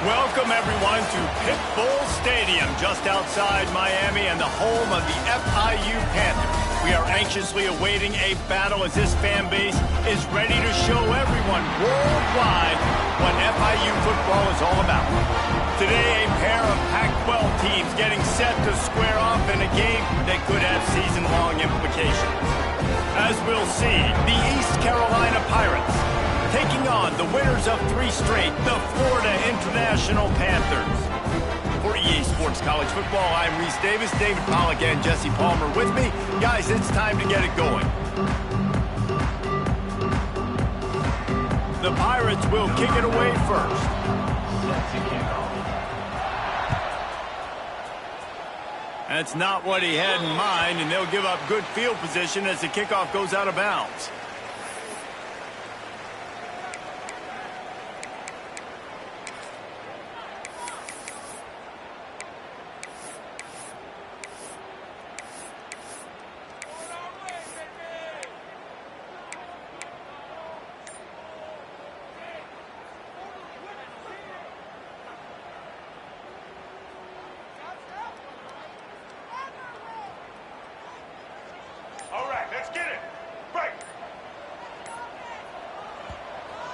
Welcome, everyone, to Pitbull Stadium, just outside Miami and the home of the FIU Panthers. We are anxiously awaiting a battle as this fan base is ready to show everyone worldwide what FIU football is all about. Today, a pair of Pac-12 teams getting set to square off in a game that could have season-long implications. As we'll see, the East Carolina Pirates taking on the winners of 3 straight, the Florida International Panthers. For EA Sports College Football, I'm Reese Davis, David Pollack, and Jesse Palmer with me. Guys, it's time to get it going. The Pirates will kick it away first. That's not what he had in mind, and they'll give up good field position as the kickoff goes out of bounds.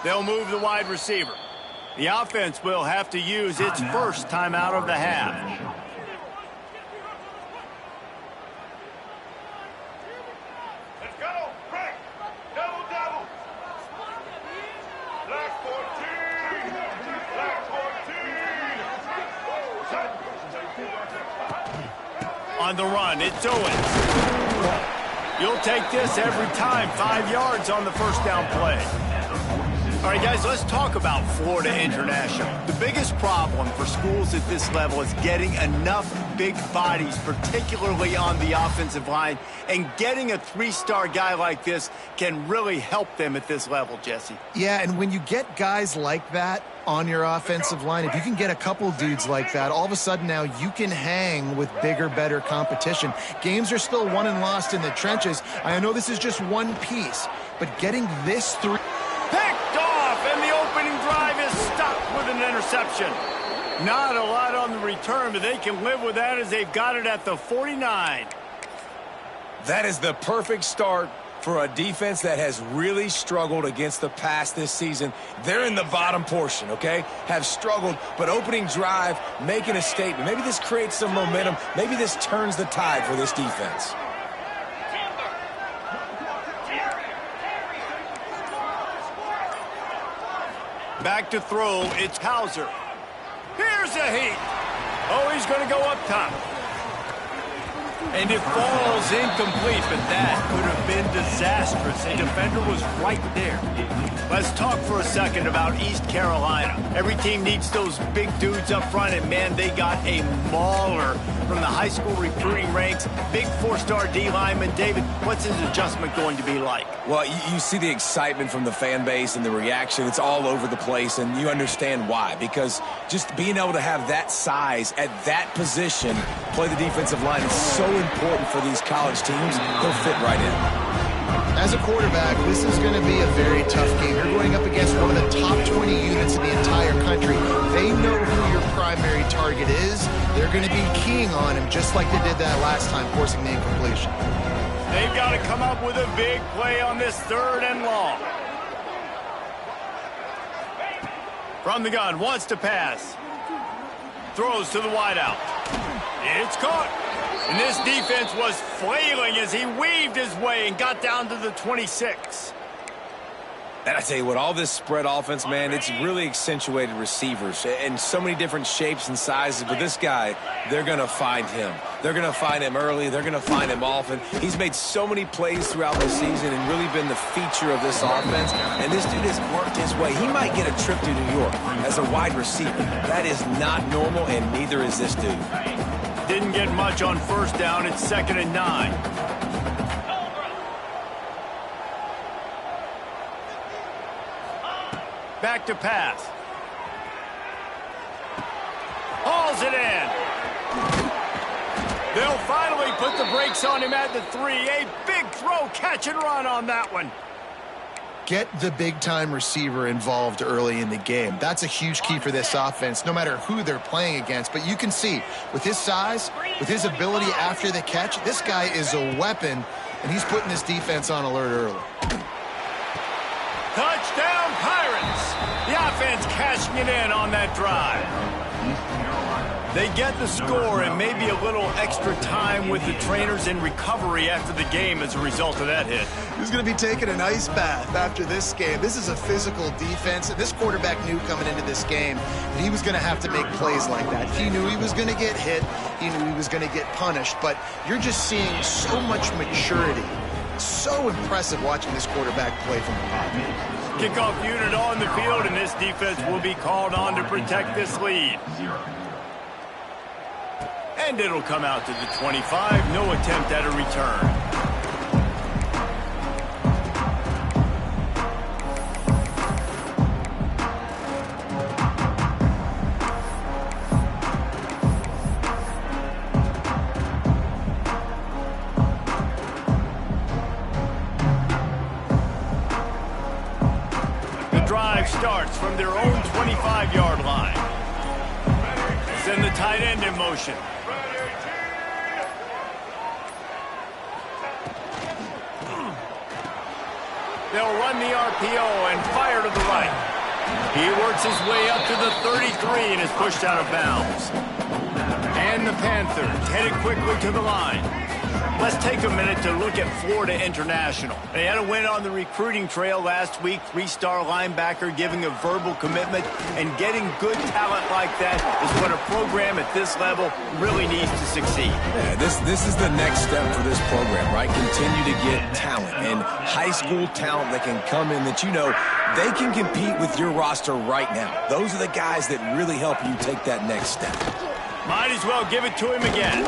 They'll move the wide receiver. The offense will have to use its first timeout of the half. Let's go. Break. Double, double. Black 14. Black 14. On the run, it's Owens. You'll take this every time. 5 yards on the first down play. All right, guys, let's talk about Florida International. The biggest problem for schools at this level is getting enough big bodies, particularly on the offensive line, and getting a 3-star guy like this can really help them at this level, Jesse. Yeah, and when you get guys like that on your offensive line, if you can get a couple dudes like that, all of a sudden now you can hang with bigger, better competition. Games are still won and lost in the trenches. I know this is just one piece, but getting this through... Picked off, and the opening drive is stopped with an interception. Not a lot on the return, but they can live with that as they've got it at the 49. That is the perfect start for a defense that has really struggled against the pass this season. They're in the bottom portion, okay? Have struggled, but opening drive, making a statement. Maybe this creates some momentum. Maybe this turns the tide for this defense. Back to throw, it's Hauser. Here's a heat. Oh, he's going to go up top. And it falls incomplete, but that could have been disastrous. A defender was right there. Let's talk for a second about East Carolina. Every team needs those big dudes up front, and man, they got a mauler from the high school recruiting ranks. Big 4-star D lineman. David, what's his adjustment going to be like? Well, you see the excitement from the fan base and the reaction. It's all over the place, and you understand why. Because just being able to have that size at that position, play the defensive line, is so important for these college teams. They'll fit right in. As a quarterback, this is going to be a very tough game. You're going up against one of the top 20 units in the entire country. They know who your primary target is. They're going to be keying on him just like they did that last time, forcing the incompletion. They've got to come up with a big play on this 3rd and long. From the gun, wants to pass. Throws to the wideout. It's caught. And this defense was flailing as he weaved his way and got down to the 26. And I tell you what, all this spread offense, man, it's really accentuated receivers in so many different shapes and sizes. But this guy, they're going to find him. They're going to find him early. They're going to find him often. He's made so many plays throughout the season and really been the feature of this offense. And this dude has worked his way. He might get a trip to New York as a wide receiver. That is not normal, and neither is this dude. Didn't get much on 1st down. It's 2nd and 9. Back to pass. Hauls it in. They'll finally put the brakes on him at the 3. A big throw, catch and run on that one. Get the big-time receiver involved early in the game. That's a huge key for this offense, no matter who they're playing against. But you can see, with his size, with his ability after the catch, this guy is a weapon, and he's putting this defense on alert early. Touchdown, Pirates! The offense cashing it in on that drive. They get the score and maybe a little extra time with the trainers in recovery after the game as a result of that hit. He's going to be taking an ice bath after this game. This is a physical defense, and this quarterback knew coming into this game that he was going to have to make plays like that. He knew he was going to get hit. He knew he was going to get punished, but you're just seeing so much maturity. So impressive watching this quarterback play from the pocket. Kickoff unit on the field, and this defense will be called on to protect this lead. And it'll come out to the 25. No attempt at a return. The drive starts from their own 25-yard line. Send the tight end in motion. They'll run the RPO and fire to the right. He works his way up to the 33 and is pushed out of bounds. And the Panthers headed quickly to the line. Let's take a minute to look at Florida International. They had a win on the recruiting trail last week. 3-star linebacker giving a verbal commitment, and getting good talent like that is what a program at this level really needs to succeed. Yeah, this is the next step for this program, right? Continue to get talent and high school talent that can come in that they can compete with your roster right now. Those are the guys that really help you take that next step. Might as well give it to him again.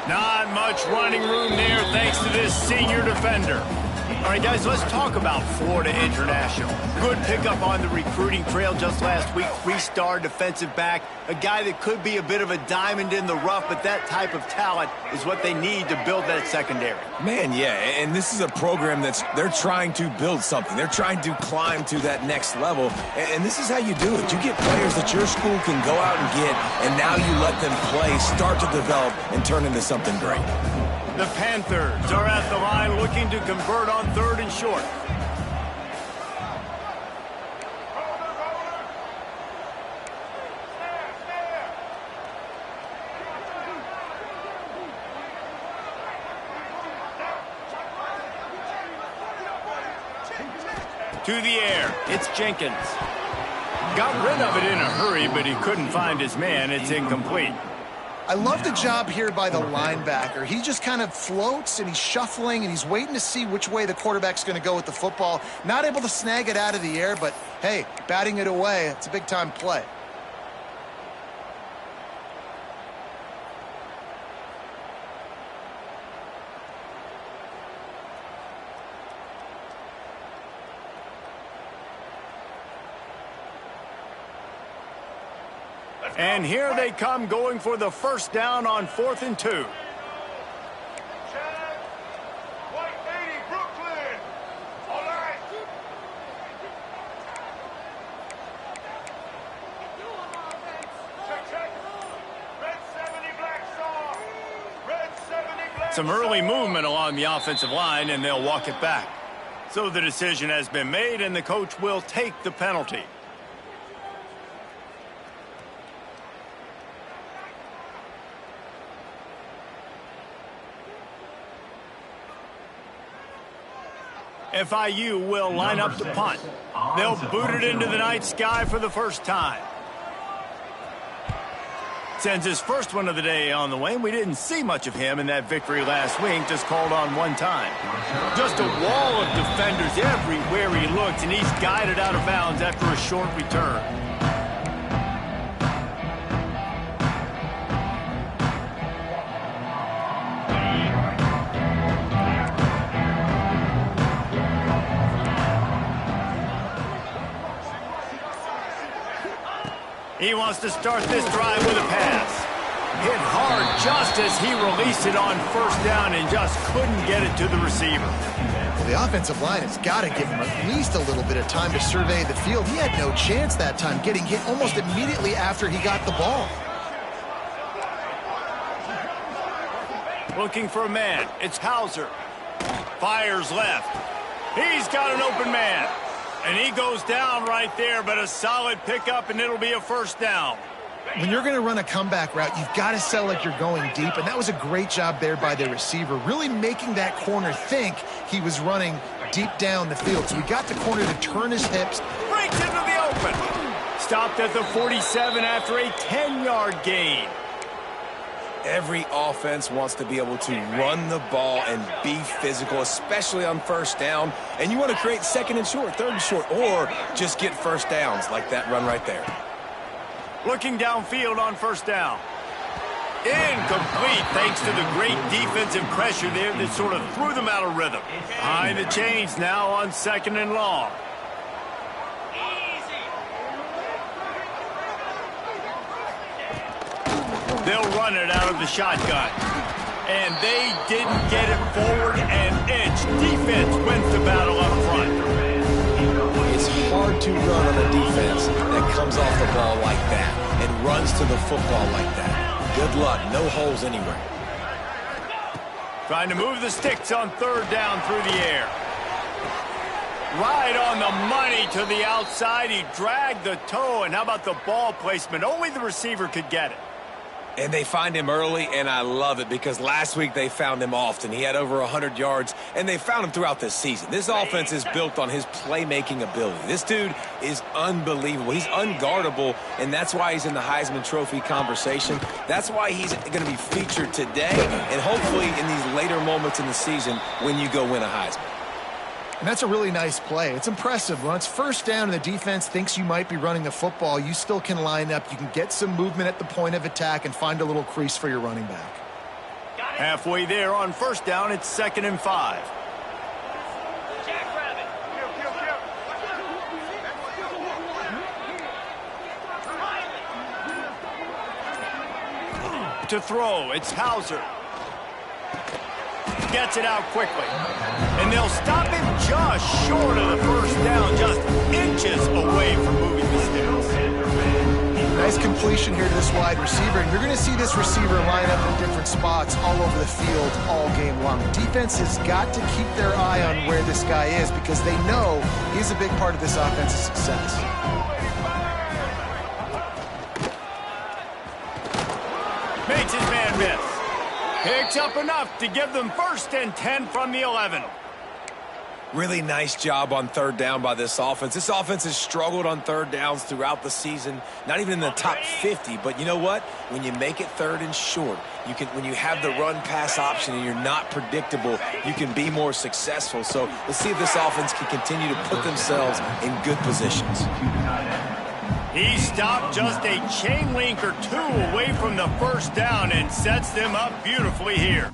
Not much running room there thanks to this senior defender. All right, guys, let's talk about Florida International. Good pickup on the recruiting trail just last week. 3-star defensive back, a guy that could be a bit of a diamond in the rough, but that type of talent is what they need to build that secondary. Man, yeah, and this is a program they're trying to build something. They're trying to climb to that next level, and this is how you do it. You get players that your school can go out and get, and now you let them play, start to develop, and turn into something great. The Panthers are at the line looking to convert on 3rd and short. To the air, it's Jenkins. Got rid of it in a hurry, but he couldn't find his man. It's incomplete. I love the job here by the linebacker. He just kind of floats, and he's shuffling, and he's waiting to see which way the quarterback's going to go with the football. Not able to snag it out of the air, but, hey, batting it away, it's a big-time play. And here they come, going for the first down on 4th and 2. Chad, White 80, Brooklyn. All right. Check. Red 70, Black Star. Red 70, Black Some early movement along the offensive line, and they'll walk it back. So the decision has been made, and the coach will take the penalty. FIU will line up to punt. They'll boot it into the night sky for the first time. Sends his first one of the day on the way. We didn't see much of him in that victory last week, just called on one time. Just a wall of defenders everywhere he looked, and he's guided out of bounds after a short return. He wants to start this drive with a pass. Hit hard just as he released it on first down and just couldn't get it to the receiver. Well, the offensive line has got to give him at least a little bit of time to survey the field. He had no chance that time, getting hit almost immediately after he got the ball. Looking for a man. It's Hauser. Fires left. He's got an open man. And he goes down right there, but a solid pickup, and it'll be a first down. When you're going to run a comeback route, you've got to sell like you're going deep, and that was a great job there by the receiver, really making that corner think he was running deep down the field. So we got the corner to turn his hips. Breaks into the open. Stopped at the 47 after a 10-yard gain. Every offense wants to be able to run the ball and be physical, especially on first down. And you want to create second and short, third and short, or just get first downs like that run right there. Looking downfield on first down. Incomplete thanks to the great defensive pressure there that sort of threw them out of rhythm. Behind the chains now on second and long. They'll run it out of the shotgun. And they didn't get it forward an inch. Defense wins the battle up front. It's hard to run on a defense that comes off the ball like that and runs to the football like that. Good luck. No holes anywhere. Trying to move the sticks on third down through the air. Right on the money to the outside. He dragged the toe. And how about the ball placement? Only the receiver could get it. And they find him early, and I love it because last week they found him often. He had over 100 yards, and they found him throughout this season. This offense is built on his playmaking ability. This dude is unbelievable. He's unguardable, and that's why he's in the Heisman Trophy conversation. That's why he's going to be featured today and hopefully in these later moments in the season when you go win a Heisman. And that's a really nice play. It's impressive. When it's first down and the defense thinks you might be running the football, you still can line up. You can get some movement at the point of attack and find a little crease for your running back. Halfway there on first down, it's 2nd and 5. To throw, it's Hauser. Gets it out quickly. And they'll stop him just short of the first down, just inches away from moving the sticks. Nice completion here to this wide receiver. And you're going to see this receiver line up in different spots all over the field all game long. Defense has got to keep their eye on where this guy is because they know he's a big part of this offense's success. Makes his man miss. Picks up enough to give them 1st and 10 from the 11. Really nice job on third down by this offense. This offense has struggled on third downs throughout the season, not even in the top 50. But you know what? When you make it third and short, when you have the run-pass option and you're not predictable, you can be more successful. So let's see if this offense can continue to put themselves in good positions. He stopped just a chain link or two away from the first down and sets them up beautifully here.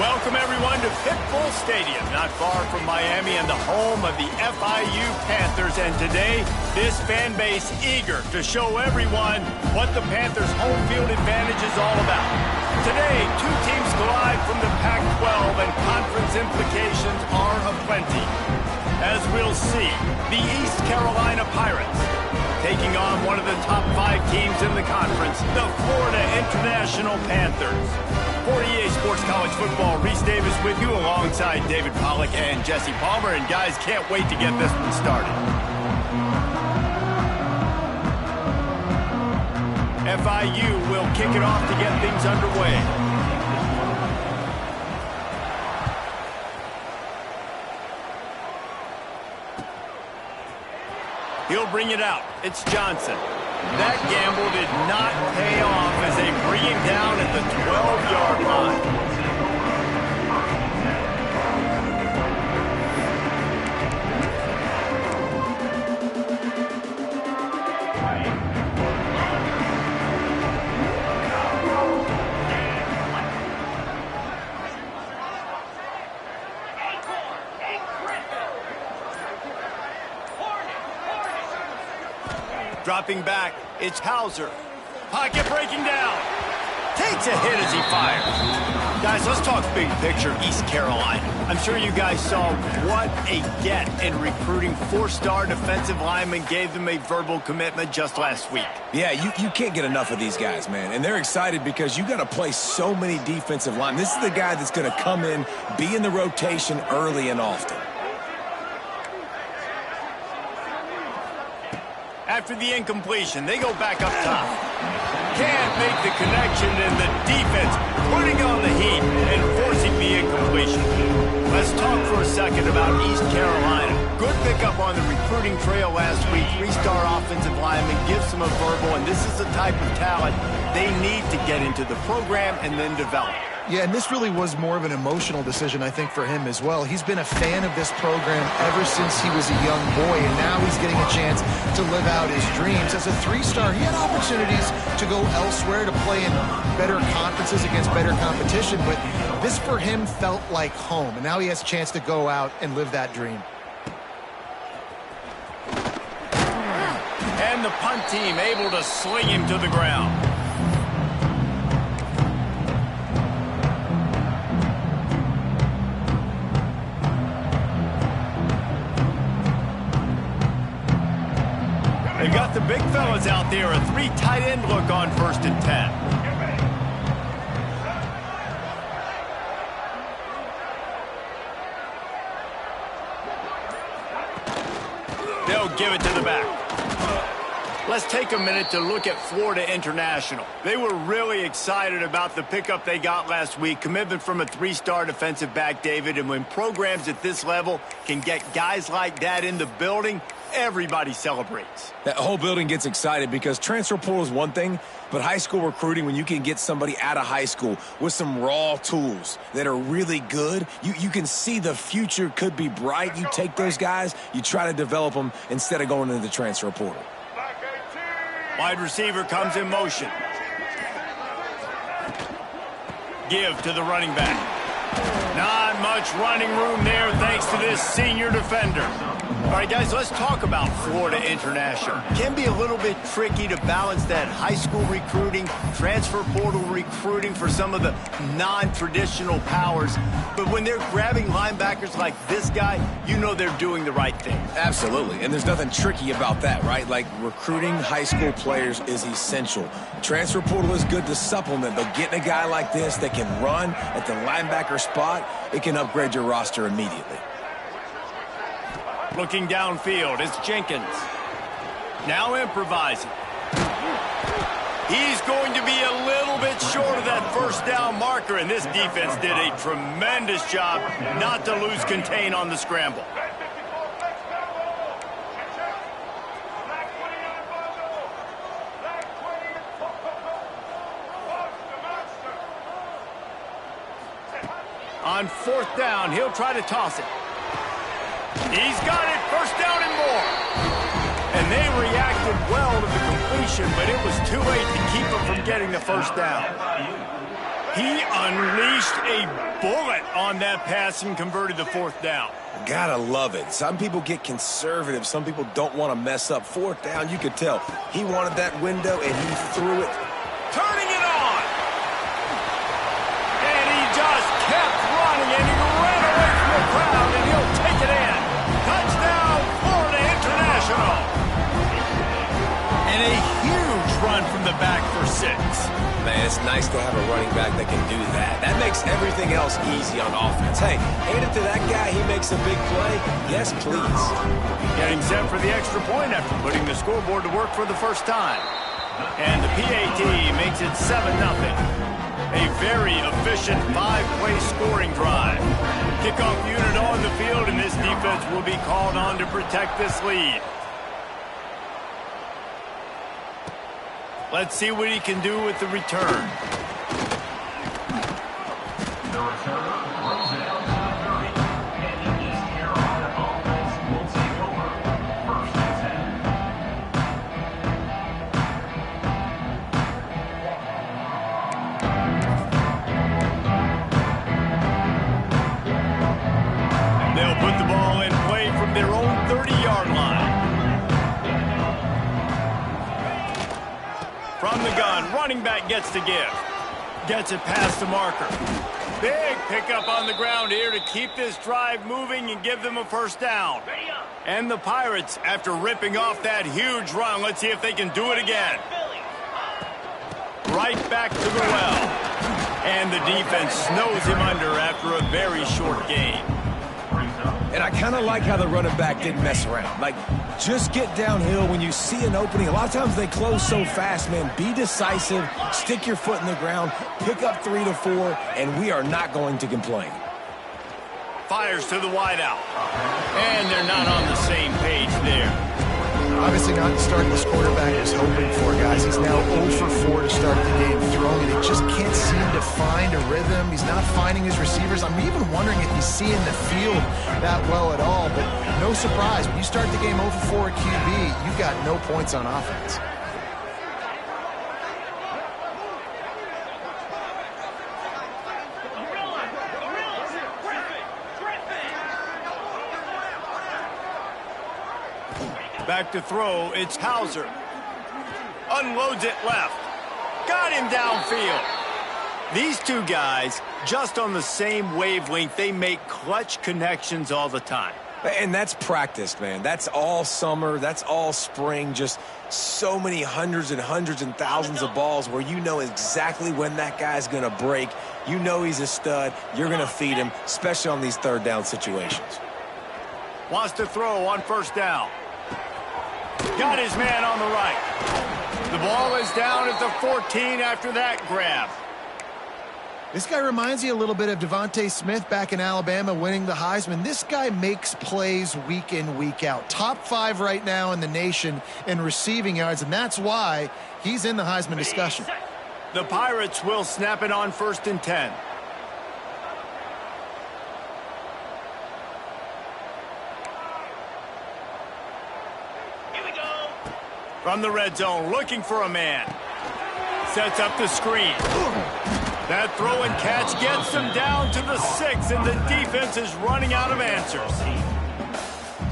Welcome, everyone, to Pit Bull Stadium, not far from Miami and the home of the FIU Panthers. And today, this fan base eager to show everyone what the Panthers' home field advantage is all about. Today, two teams collide from the Pac-12, and conference implications are aplenty. As we'll see, the East Carolina Pirates taking on one of the top 5 teams in the conference, the Florida International Panthers. For EA Sports College Football, Reese Davis with you alongside David Pollack and Jesse Palmer. And guys, can't wait to get this one started. FIU will kick it off to get things underway. He'll bring it out. It's Johnson. That gamble did not pay off as they bring him down at the 12-yard line. Dropping back, it's Hauser. Pocket breaking down. Takes a hit as he fires. Guys, let's talk big picture East Carolina. I'm sure you guys saw what a get in recruiting 4-star defensive linemen gave them a verbal commitment just last week. Yeah, you can't get enough of these guys, man. And they're excited because you got to play so many defensive linemen. This is the guy that's going to come in, be in the rotation early and often. After the incompletion, they go back up top. Can't make the connection, and the defense putting on the heat and forcing the incompletion. Let's talk for a second about East Carolina. Good pickup on the recruiting trail last week. 3-star offensive lineman gives them a verbal, and this is the type of talent they need to get into the program and then develop. Yeah, and this really was more of an emotional decision, I think, for him as well. He's been a fan of this program ever since he was a young boy, and now he's getting a chance to live out his dreams. As a 3-star, he had opportunities to go elsewhere, to play in better conferences against better competition, but this for him felt like home, and now he has a chance to go out and live that dream. And the punt team able to sling him to the ground. They got the big fellas out there, a 3 tight end look on 1st and 10. They'll give it to the back. Let's take a minute to look at Florida International. They were really excited about the pickup they got last week, commitment from a 3-star defensive back, David, and when programs at this level can get guys like that in the building, everybody celebrates. That whole building gets excited because transfer portal is one thing, but high school recruiting, when you can get somebody out of high school with some raw tools that are really good, you can see the future could be bright. You take those guys, you try to develop them instead of going into the transfer portal. Wide receiver comes in motion. Give to the running back. Not much running room there thanks to this senior defender. All right, guys, let's talk about Florida International. Can be a little bit tricky to balance that high school recruiting, transfer portal recruiting for some of the non-traditional powers. But when they're grabbing linebackers like this guy, you know they're doing the right thing. Absolutely, and there's nothing tricky about that, right? Like, recruiting high school players is essential. Transfer portal is good to supplement, but getting a guy like this that can run at the linebacker spot, it can upgrade your roster immediately. Looking downfield, it's Jenkins. Now improvising. He's going to be a little bit short of that 1st down marker, and this defense did a tremendous job not to lose contain on the scramble. On 4th down, he'll try to toss it. He's got it, 1st down and more. And they reacted well to the completion, but it was too late to keep him from getting the 1st down. He unleashed a bullet on that pass and converted the fourth down. Gotta love it. Some people get conservative. Some people don't want to mess up. Fourth down, you could tell. He wanted that window, and he threw it. Turning it on. And he just kept running, and he ran away from the crowd, and he'll take it in. Touchdown, Florida International. And a huge run from the back for 6. Man, it's nice to have a running back that can do that. That makes everything else easy on offense. Hey, hand it to that guy. He makes a big play. Yes, please. Getting set for the extra point after putting the scoreboard to work for the first time. And the PAT makes it 7-0. A very efficient 5-play scoring drive. Kickoff unit on the field, and this defense will be called on to protect this lead. Let's see what he can do with the return. They'll put the ball in play from their own 30-yard line. From the gun, running back gets to give. Gets it past the marker. Big pickup on the ground here to keep this drive moving and give them a first down. And the Pirates, after ripping off that huge run, let's see if they can do it again. Right back to the well. And the defense snows him under after a very short game. And I kind of like how the running back didn't mess around. Like, just get downhill when you see an opening. A lot of times they close so fast, man. Be decisive, stick your foot in the ground, pick up 3 to 4, and we are not going to complain. Fires to the wideout. And they're not on the same page there. Obviously not the start this quarterback was hoping for, guys. He's now 0 for 4 to start the game throwing, and he just can't seem to find a rhythm. He's not finding his receivers. I'm even wondering if he's seeing the field that well at all, but no surprise. When you start the game 0 for 4 at QB, you've got no points on offense. Back to throw, it's Hauser. Unloads it left. Got him downfield. These two guys, just on the same wavelength, they make clutch connections all the time. And that's practice, man. That's all summer. That's all spring. Just so many hundreds and thousands of balls where you know exactly when that guy's going to break. You know he's a stud. You're going to feed him, especially on these third down situations. Wants to throw on first down. Got his man on the right. The ball is down at the 14 after that grab. This guy reminds you a little bit of Devontae Smith back in Alabama winning the Heisman. This guy makes plays week in, week out. Top 5 right now in the nation in receiving yards, and that's why he's in the Heisman discussion. The Pirates will snap it on 1st and 10. From the red zone, looking for a man. Sets up the screen. That throw and catch gets them down to the 6, and the defense is running out of answers.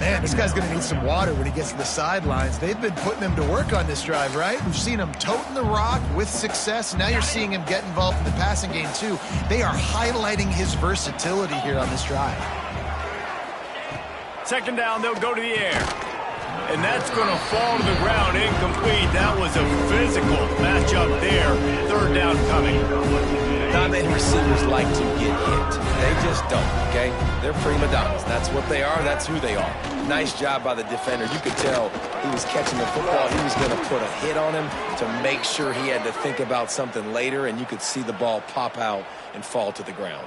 Man, this guy's going to need some water when he gets to the sidelines. They've been putting him to work on this drive, right? We've seen him toting the rock with success. Now you're seeing him get involved in the passing game, too. They are highlighting his versatility here on this drive. 2nd down, they'll go to the air. And that's going to fall to the ground, incomplete. That was a physical matchup there. 3rd down coming. Not many receivers like to get hit. They just don't, okay? They're prima donnas. That's what they are. That's who they are. Nice job by the defender. You could tell he was catching the football. He was going to put a hit on him to make sure he had to think about something later, and you could see the ball pop out and fall to the ground.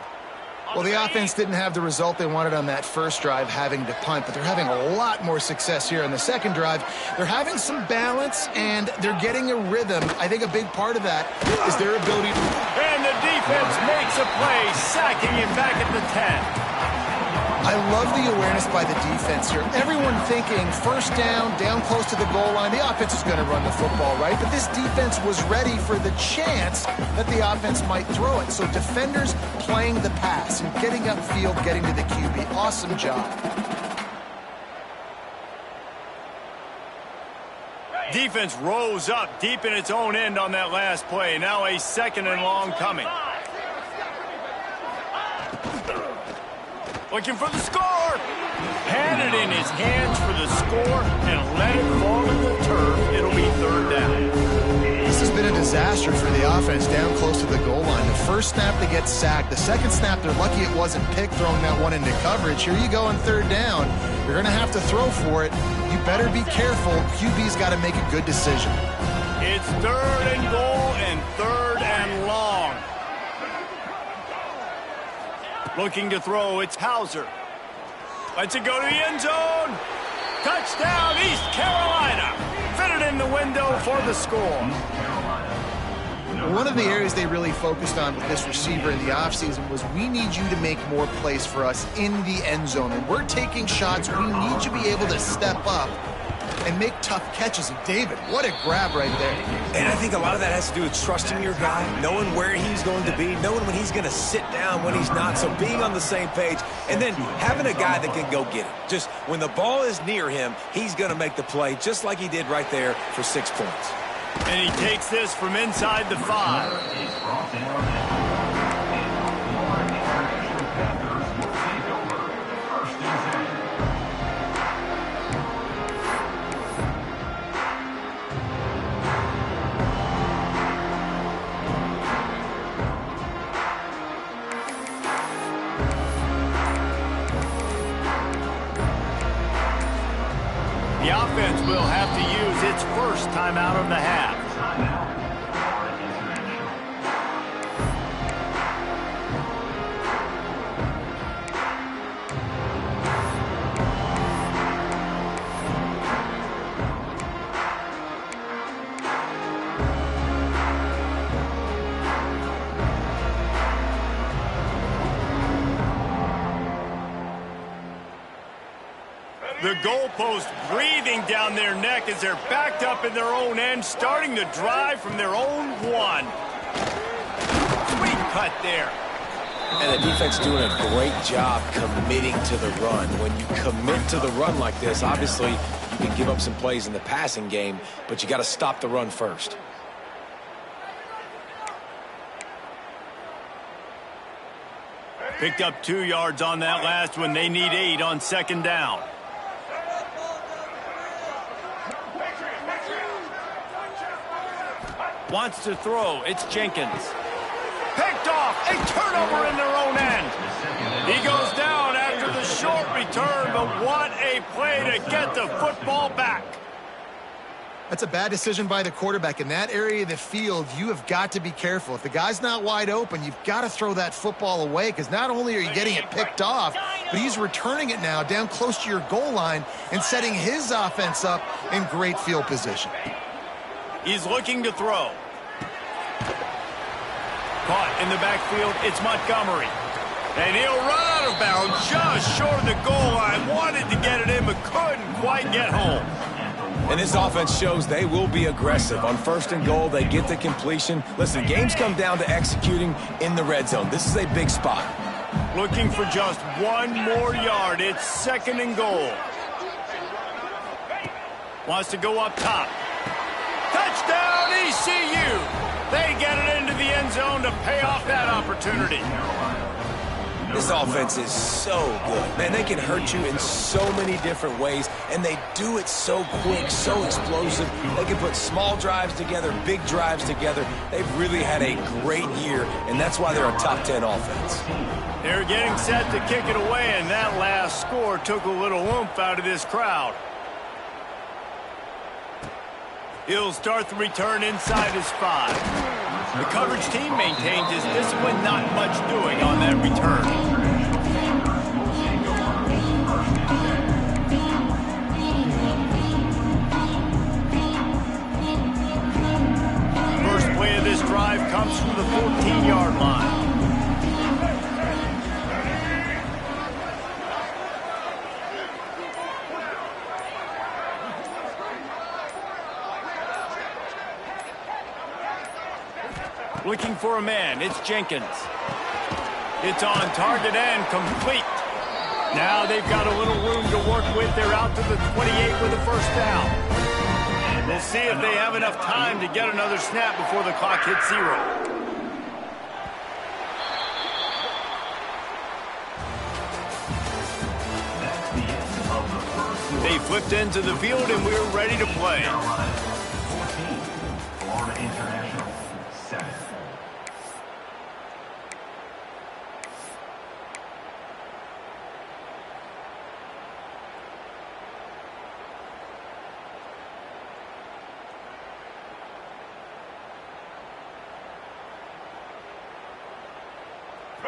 Well, the offense didn't have the result they wanted on that first drive, having to punt, but they're having a lot more success here on the second drive. They're having some balance, and they're getting a rhythm. I think a big part of that is their ability to... And the defense makes a play, sacking him back at the 10. I love the awareness by the defense here. Everyone thinking first down close to the goal line. The offense is going to run the football, right? But this defense was ready for the chance that the offense might throw it. So defenders playing the pass and getting upfield, getting to the QB. Awesome job. Defense rose up deep in its own end on that last play. Now a 2nd and long coming. Looking for the score. Had it in his hands for the score and let it fall in the turf. It'll be 3rd down. This has been a disaster for the offense down close to the goal line. The first snap they get sacked. The second snap, they're lucky it wasn't picked, throwing that one into coverage. Here you go on 3rd down. You're going to have to throw for it. You better be careful. QB's got to make a good decision. It's 3rd and goal and 3rd and long. Looking to throw, it's Hauser. Lets it go to the end zone. Touchdown, East Carolina. Fitted in the window for the score. One of the areas they really focused on with this receiver in the offseason was we need you to make more plays for us in the end zone. And we're taking shots. We need you to be able to step up and make tough catches. And David, what a grab right there. And I think a lot of that has to do with trusting your guy, knowing where he's going to be, knowing when he's going to sit down, when he's not. So being on the same page, and then having a guy that can go get it. Just when the ball is near him, he's going to make the play, just like he did right there for 6 points. And he takes this from inside the 5. The offense will have to use its first timeout of the half. The goalpost breathing down their neck as they're backed up in their own end, starting the drive from their own 1. Sweet cut there. And the defense doing a great job committing to the run. When you commit to the run like this, obviously you can give up some plays in the passing game, but you got to stop the run first. Picked up 2 yards on that last one. They need 8 on 2nd down. Wants to throw. It's Jenkins. Picked off. A turnover in their own end. He goes down after the short return, but what a play to get the football back. That's a bad decision by the quarterback. In that area of the field, you have got to be careful. If the guy's not wide open, you've got to throw that football away, because not only are you getting it picked off, but he's returning it now down close to your goal line and setting his offense up in great field position. He's looking to throw. Caught in the backfield, it's Montgomery. And he'll run out of bounds just short of the goal line. Wanted to get it in, but couldn't quite get home. And this offense shows they will be aggressive. On 1st and goal, they get the completion. Listen, games come down to executing in the red zone. This is a big spot. Looking for just 1 more yard. It's 2nd and goal. Wants to go up top. Touchdown, ECU! They get it into the end zone to pay off that opportunity. This offense is so good. Man, they can hurt you in so many different ways, and they do it so quick, so explosive. They can put small drives together, big drives together. They've really had a great year, and that's why they're a top 10 offense. They're getting set to kick it away, and that last score took a little oomph out of this crowd. He'll start the return inside his 5. The coverage team maintains his discipline, not much doing on that return. First play of this drive comes from the 14-yard line. Looking for a man. It's Jenkins. It's on target and complete. Now they've got a little room to work with. They're out to the 28 with a first down. We'll see if they have enough time to get another snap before the clock hits 0. They flipped into the field, and we're ready to play. Florida International 7.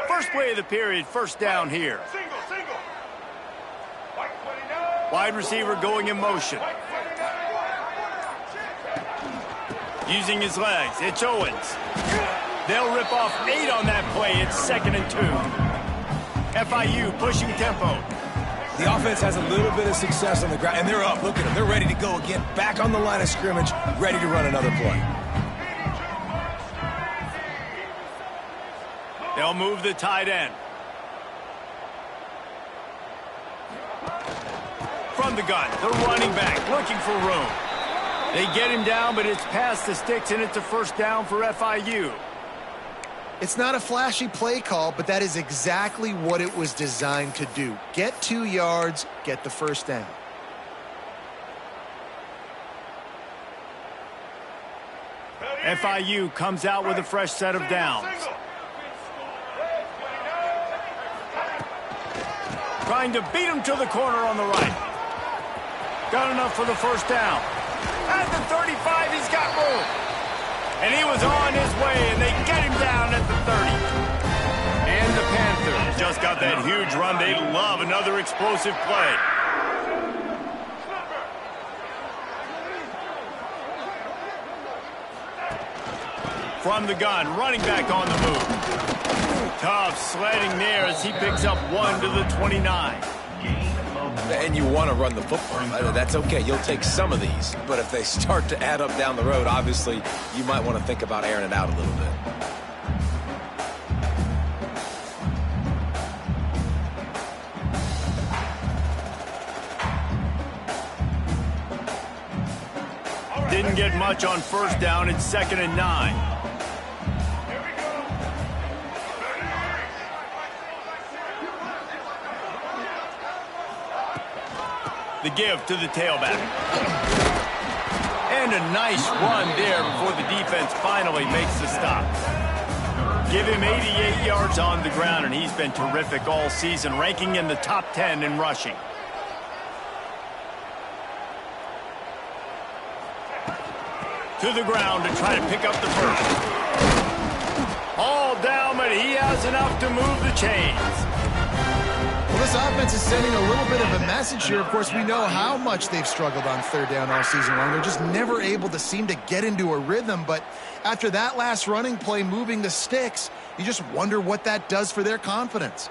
First play of the period, first down here. Single. White 29. Wide receiver going in motion. White 29. Using his legs, it's Owens. They'll rip off 8 on that play. It's 2nd and 2. FIU pushing tempo. The offense has a little bit of success on the ground, and they're up. Look at them. They're ready to go again. Back on the line of scrimmage, ready to run another play. They'll move the tight end. From the gun, the running back looking for room. They get him down, but it's past the sticks, and it's a first down for FIU. It's not a flashy play call, but that is exactly what it was designed to do. Get 2 yards, get the first down. FIU comes out with a fresh set of downs. Trying to beat him to the corner on the right. Got enough for the first down. At the 35, he's got room. And he was on his way, and they get him down at the 30. And the Panthers just got that huge run. They love another explosive play. From the gun, running back on the move. Tough sledding there as he picks up 1 to the 29. And you want to run the football. That's okay. You'll take some of these. But if they start to add up down the road, obviously, you might want to think about airing it out a little bit. Didn't get much on first down. It's 2nd and 9. The give to the tailback. And a nice run there before the defense finally makes the stop. Give him 88 yards on the ground, and he's been terrific all season, ranking in the top 10 in rushing. To the ground to try to pick up the first. All down, but he has enough to move the chains. Well, this offense is sending a little bit of a message here. Of course, we know how much they've struggled on third down all season long. They're just never able to seem to get into a rhythm. But after that last running play moving the sticks, you just wonder what that does for their confidence.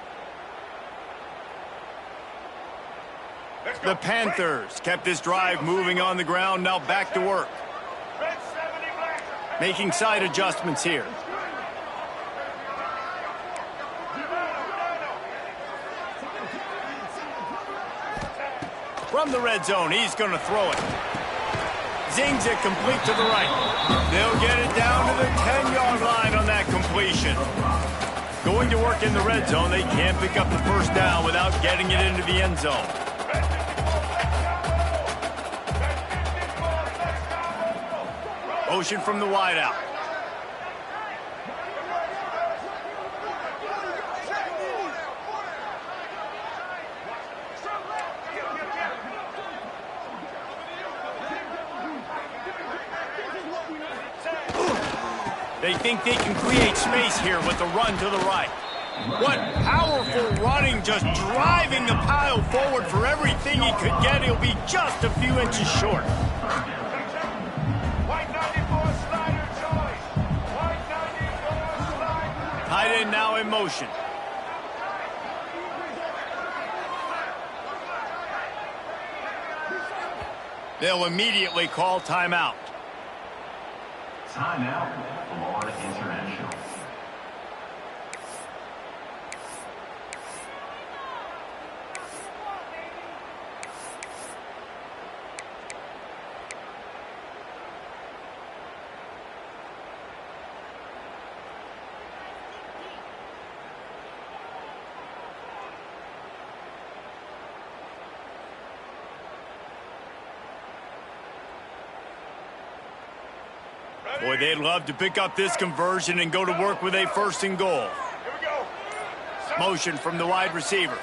The Panthers kept this drive moving on the ground. Now back to work. Making side adjustments here. From the red zone, he's going to throw it. Zings it complete to the right. They'll get it down to the 10-yard line on that completion. Going to work in the red zone, they can't pick up the first down without getting it into the end zone. Motion from the wideout. They think they can create space here with the run to the right. What powerful running, just driving the pile forward for everything he could get. He'll be just a few inches short. White 94 slider choice. White 94 slider. Tight end now in motion. They'll immediately call timeout. Timeout, Florida International. Boy, they'd love to pick up this conversion and go to work with a first and goal. Motion from the wide receiver.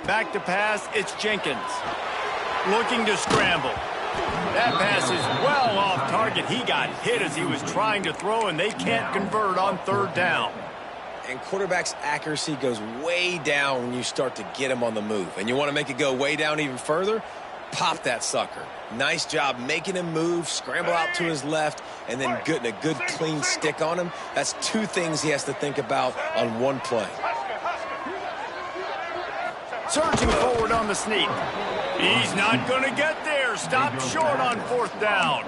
Back to pass, it's Jenkins. Looking to scramble. That pass is well off target. He got hit as he was trying to throw, and they can't convert on third down. And quarterback's accuracy goes way down when you start to get him on the move. And you want to make it go way down even further? Pop that sucker. Nice job making him move, scramble out to his left, and then getting a good clean stick on him. That's two things he has to think about on one play. Surging forward on the sneak. He's not going to get there. Stopped short on fourth down.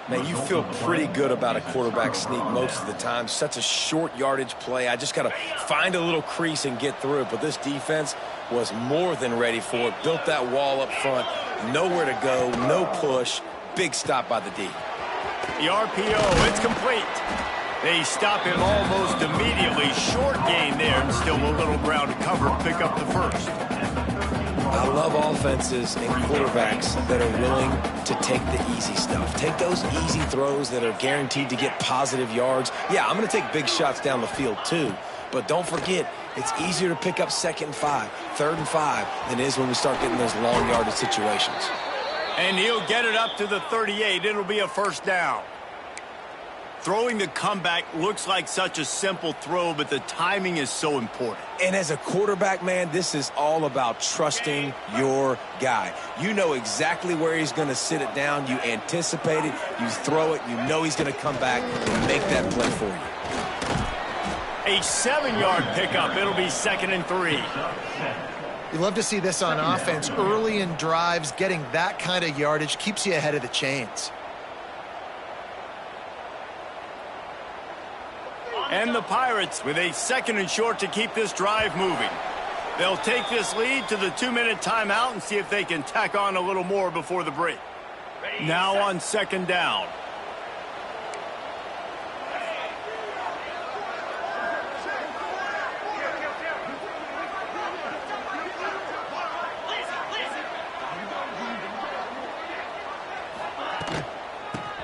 Man, you feel pretty good about a quarterback sneak most of the time. Such a short yardage play. I just got to find a little crease and get through it. But this defense was more than ready for it. Built that wall up front. Nowhere to go. No push. Big stop by the D. The RPO, it's complete. They stop him almost immediately. Short gain there, and still a little ground to cover. Pick up the first. I love offenses and quarterbacks that are willing to take the easy stuff. Take those easy throws that are guaranteed to get positive yards. Yeah, I'm going to take big shots down the field too. But don't forget, it's easier to pick up 2nd and 5, 3rd and 5 than it is when we start getting those long yardage situations. And he'll get it up to the 38. It'll be a first down. Throwing the comeback looks like such a simple throw, but the timing is so important. And as a quarterback, man, this is all about trusting your guy. You know exactly where he's going to sit it down. You anticipate it. You throw it. You know he's going to come back and make that play for you. A 7-yard pickup. It'll be 2nd and 3. You love to see this on offense. Early in drives, getting that kind of yardage keeps you ahead of the chains. And the Pirates with a 2nd and short to keep this drive moving. They'll take this lead to the 2-minute timeout and see if they can tack on a little more before the break. Now on 2nd down.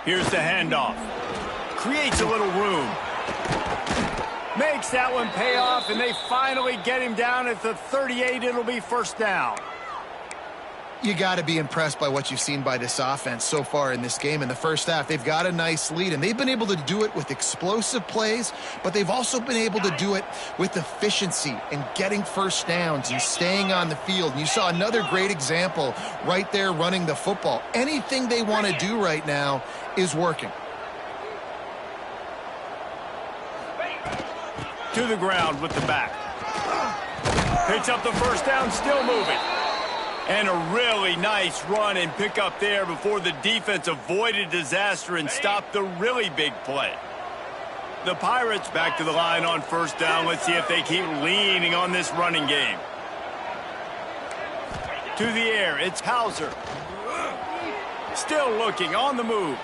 Here's the handoff. Creates a little room. Makes that one pay off, and they finally get him down at the 38. It'll be first down. You got to be impressed by what you've seen by this offense so far in this game. In the first half, they've got a nice lead, and they've been able to do it with explosive plays, but they've also been able to do it with efficiency and getting first downs and staying on the field. And you saw another great example right there running the football. Anything they want to do right now is working. To the ground with the back. Picks up the first down, still moving. And a really nice run and pick up there before the defense avoided disaster and stopped the really big play. The Pirates back to the line on first down. Let's see if they keep leaning on this running game. To the air, it's Hauser. Still looking, on the move.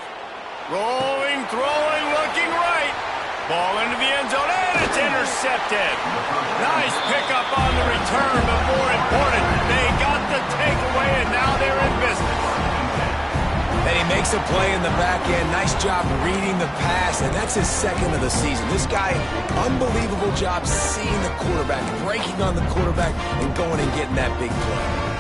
Rolling, throwing, looking right. Ball into the end zone, and it's intercepted. Nice pickup on the return, but more important, they got the takeaway, and now they're in business. And he makes a play in the back end. Nice job reading the pass, and that's his 2nd of the season. This guy, unbelievable job seeing the quarterback, breaking on the quarterback, and going and getting that big play.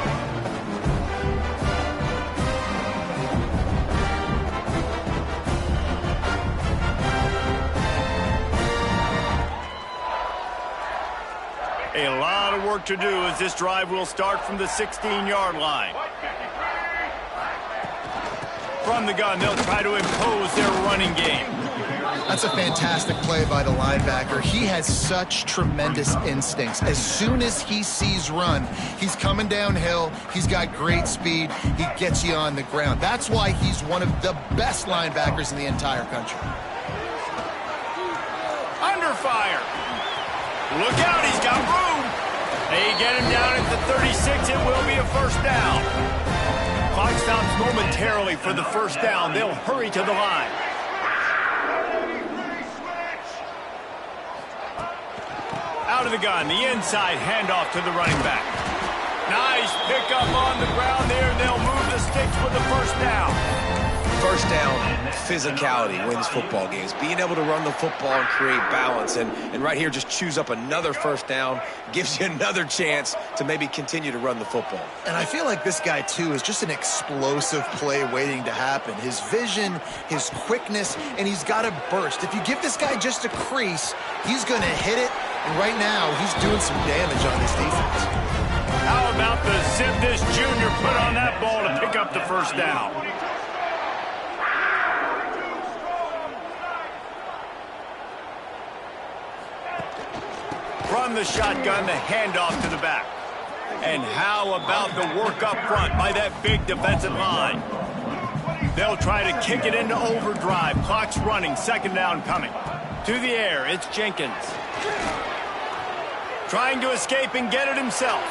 A lot of work to do as this drive will start from the 16-yard line. From the gun, they'll try to impose their running game. That's a fantastic play by the linebacker. He has such tremendous instincts. As soon as he sees run, he's coming downhill. He's got great speed. He gets you on the ground. That's why he's one of the best linebackers in the entire country. Under fire. Look out, he's got room. They get him down at the 36. It will be a first down. Clock stops momentarily for the first down. They'll hurry to the line. Out of the gun, the inside handoff to the running back. Nice pickup on the ground there. They'll move the sticks with the first down. First down, physicality wins football games. Being able to run the football and create balance. And right here, just choose up another first down. Gives you another chance to maybe continue to run the football. And I feel like this guy, too, is just an explosive play waiting to happen. His vision, his quickness, and he's got a burst. If you give this guy just a crease, he's going to hit it. And right now, he's doing some damage on this defense. How about the zip this junior put on that ball to pick up the first down? From the shotgun, the handoff to the back. And how about the work up front by that big defensive line? They'll try to kick it into overdrive. Clock's running, second down coming. To the air, it's Jenkins. Trying to escape and get it himself.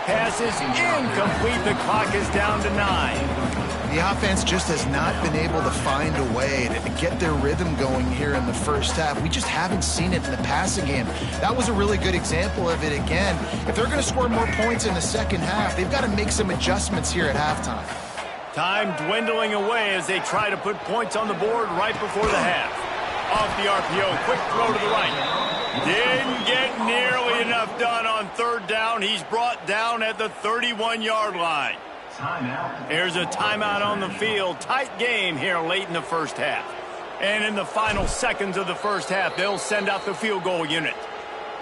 Pass is incomplete. The clock is down to 9. The offense just has not been able to find a way to get their rhythm going here in the first half. We just haven't seen it in the passing game. That was a really good example of it again. If they're going to score more points in the second half, they've got to make some adjustments here at halftime. Time dwindling away as they try to put points on the board right before the half. Off the RPO, quick throw to the right. Didn't get nearly enough done on third down. He's brought down at the 31-yard line. Timeout. Here's a timeout on the field. Tight game here late in the first half. And in the final seconds of the first half, they'll send out the field goal unit.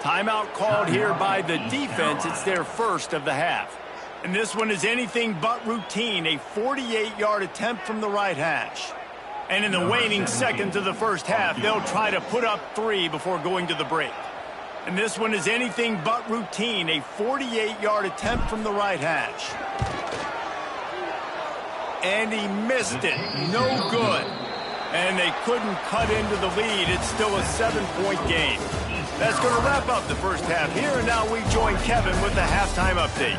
Timeout called here by the defense. It's their first of the half. And this one is anything but routine. A 48-yard attempt from the right hash. And in the waning seconds of the first half, they'll try to put up 3 before going to the break. And this one is anything but routine. A 48-yard attempt from the right hash. And he missed it. No good. And they couldn't cut into the lead. It's still a 7-point game. That's going to wrap up the first half here. And now we join Kevin with the halftime update.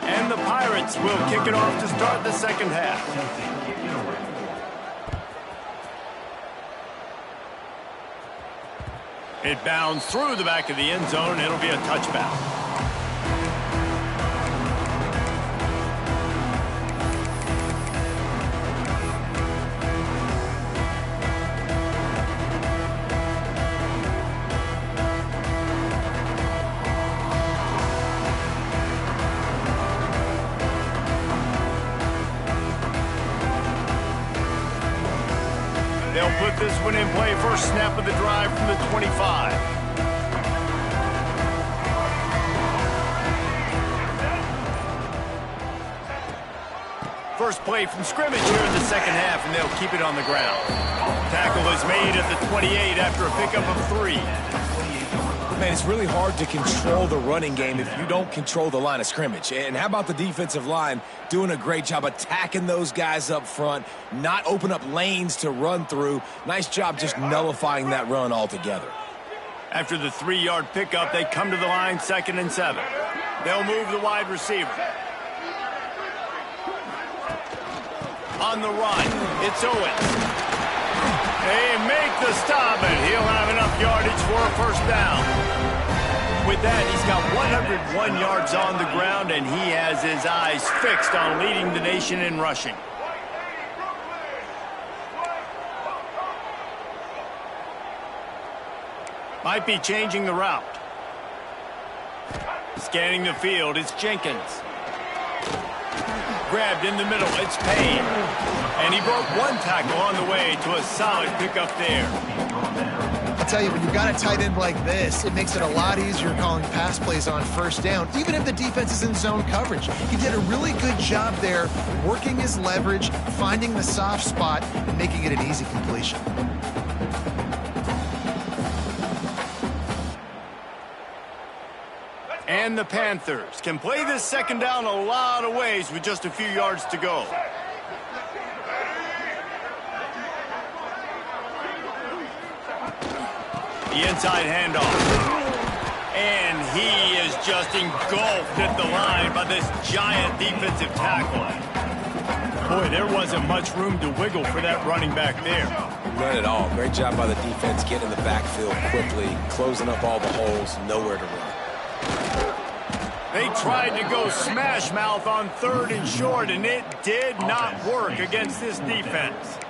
And the Pirates will kick it off to start the second half. It bounds through the back of the end zone. It'll be a touchback. They'll put this one in play. First snap of the drive from the 25. First play from scrimmage here in the second half, and they'll keep it on the ground. Tackle is made at the 28 after a pickup of 3. Man, it's really hard to control the running game if you don't control the line of scrimmage. And how about the defensive line doing a great job attacking those guys up front, not open up lanes to run through. Nice job just nullifying that run altogether. After the 3-yard pickup, they come to the line, 2nd and 7. They'll move the wide receiver. On the run, it's Owens. They make the stop, and he'll have enough yardage for a first down. With that, he's got 101 yards on the ground, and he has his eyes fixed on leading the nation in rushing. Might be changing the route. Scanning the field, it's Jenkins. Grabbed in the middle, it's Payne. And he broke one tackle on the way to a solid pickup there. I'll tell you, when you've got a tight end like this, it makes it a lot easier calling pass plays on first down, even if the defense is in zone coverage. He did a really good job there, working his leverage, finding the soft spot, and making it an easy completion. And the Panthers can play this second down a lot of ways with just a few yards to go. The inside handoff. And he is just engulfed at the line by this giant defensive tackle. Boy, there wasn't much room to wiggle for that running back there. None at all. Great job by the defense getting in the backfield quickly, closing up all the holes, nowhere to run. They tried to go smash mouth on 3rd and short, and it did not work against this defense.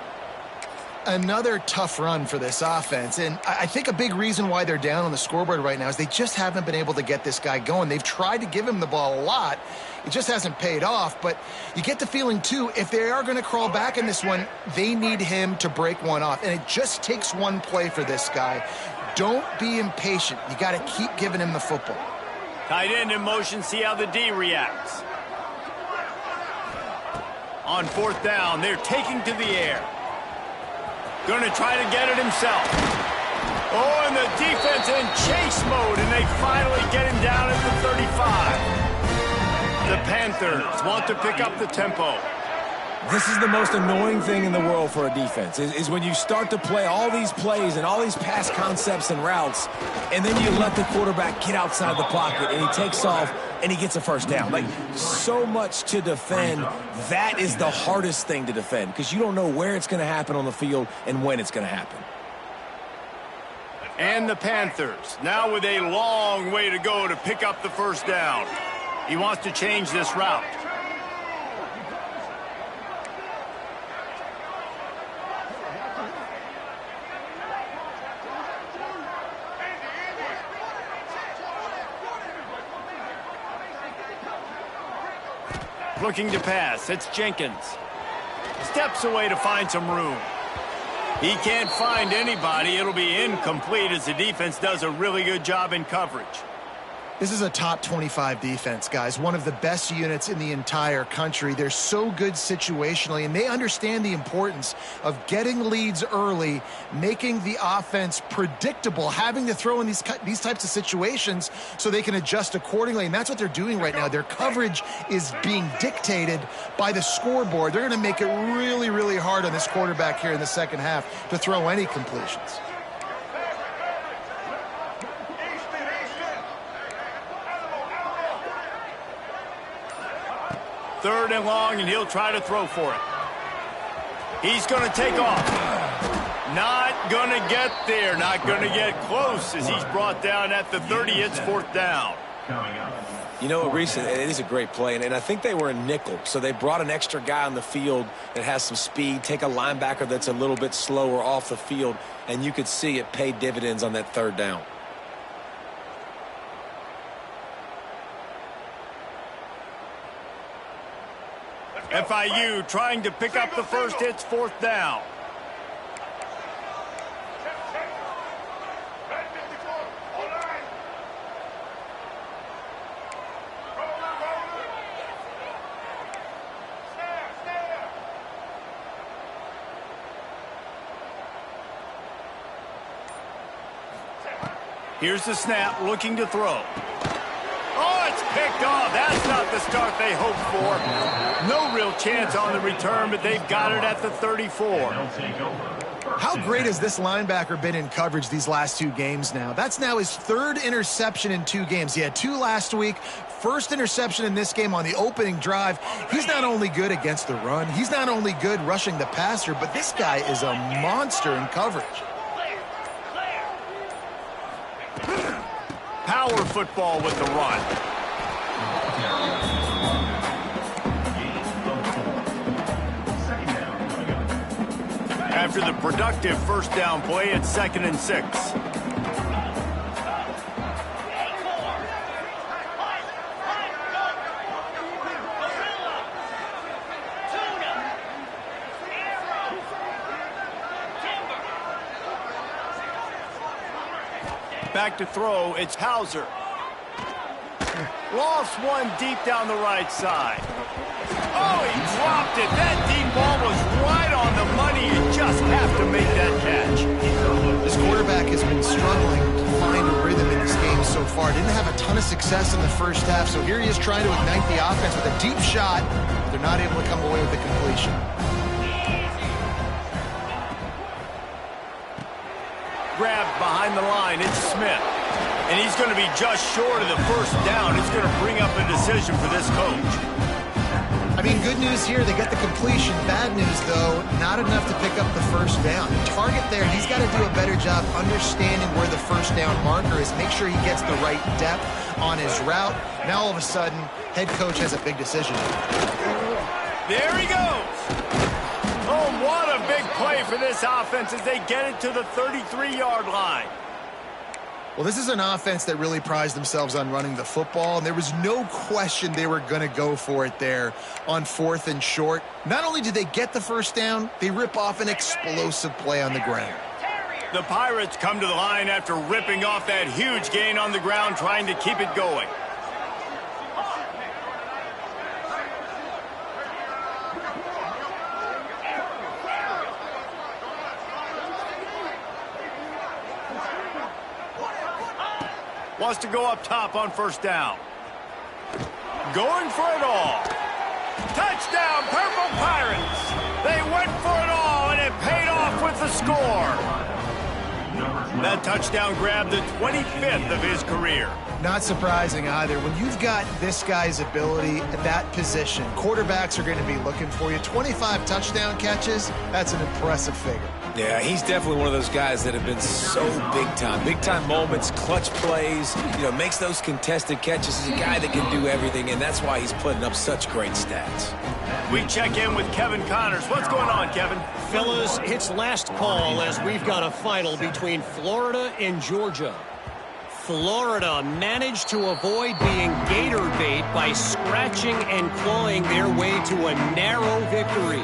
Another tough run for this offense, and I think a big reason why they're down on the scoreboard right now is they just haven't been able to get this guy going. They've tried to give him the ball a lot. It just hasn't paid off, but you get the feeling, too, if they are going to crawl back in this one, they need him to break one off, and it just takes one play for this guy. Don't be impatient. You got to keep giving him the football. Tight end in motion, see how the D reacts. On 4th down, they're taking to the air. Going to try to get it himself. Oh, and the defense in chase mode, and they finally get him down at the 35. The Panthers want to pick up the tempo. This is the most annoying thing in the world for a defense, is when you start to play all these plays and all these pass concepts and routes, and then you let the quarterback get outside the pocket, and he takes off, and he gets a first down. Like, so much to defend. That is the hardest thing to defend, because you don't know where it's going to happen on the field and when it's going to happen. And the Panthers, now with a long way to go to pick up the first down. He wants to change this route. Looking to pass, it's Jenkins. Steps away to find some room. He can't find anybody. It'll be incomplete as the defense does a really good job in coverage. This is a top 25 defense, guys. One of the best units in the entire country. They're so good situationally, and they understand the importance of getting leads early, making the offense predictable, having to throw in these types of situations so they can adjust accordingly, and that's what they're doing right now. Their coverage is being dictated by the scoreboard. They're going to make it really, really hard on this quarterback here in the second half to throw any completions. Third and long, and he'll try to throw for it. He's going to take off. Not going to get there. Not going to get close as he's brought down at the 30. It's 4th down. You know, Reese, it is a great play, and I think they were in nickel, so they brought an extra guy on the field that has some speed, take a linebacker that's a little bit slower off the field, and you could see it pay dividends on that 3rd down. FIU trying to pick up the first. It's 4th down. Here's the snap, looking to throw. Oh, it's picked off. That's not the start they hoped for. No real chance on the return, but they've got it at the 34. How great has this linebacker been in coverage these last 2 games now? That's now his 3rd interception in 2 games. He had 2 last week. First interception in this game on the opening drive. He's not only good against the run, he's not only good rushing the passer, but this guy is a monster in coverage. Power football with the run. After the productive first down play, it's 2nd and 6. Back to throw, it's Hauser. Lost one deep down the right side. Oh, he dropped it. That deep ball was right on the money. You just have to make that catch. This quarterback has been struggling to find a rhythm in this game so far. Didn't have a ton of success in the first half, so here he is trying to ignite the offense with a deep shot. They're not able to come away with the completion. Grabbed behind the line, it's Smith. And he's going to be just short of the first down. It's going to bring up a decision for this coach. I mean, good news here, they get the completion. Bad news, though, not enough to pick up the first down. The target there, he's got to do a better job understanding where the first down marker is, make sure he gets the right depth on his route. Now, all of a sudden, head coach has a big decision. There he goes. Oh, what a big play for this offense as they get it to the 33-yard line. Well, this is an offense that really prized themselves on running the football, and there was no question they were going to go for it there on 4th and short. Not only did they get the first down, they rip off an explosive play on the ground. The Pirates come to the line after ripping off that huge gain on the ground, trying to keep it going. Wants to go up top on first down. Going for it all. Touchdown, Purple Pirates. They went for it all, and it paid off with the score. That touchdown grabbed the 25th of his career. Not surprising either. When you've got this guy's ability at that position, quarterbacks are going to be looking for you. 25 touchdown catches, that's an impressive figure. Yeah, he's definitely one of those guys that have been so big time. Big time moments, clutch plays, makes those contested catches. He's a guy that can do everything, and that's why he's putting up such great stats. We check in with Kevin Connors. What's going on, Kevin? Fellas, it's last call as we've got a final between Florida and Georgia. Florida managed to avoid being gator bait by scratching and clawing their way to a narrow victory.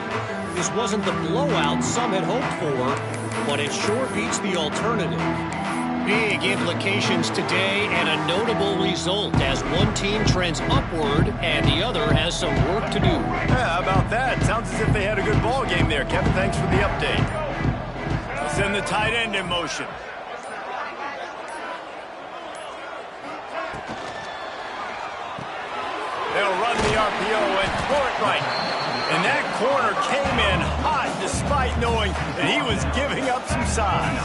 This wasn't the blowout some had hoped for, but it sure beats the alternative. Big implications today and a notable result as one team trends upward and the other has some work to do. Yeah, how about that? Sounds as if they had a good ball game there. Kevin, thanks for the update. We'll send the tight end in motion. They'll run the RPO and throw it right. And that corner came in hot despite knowing that he was giving up some size.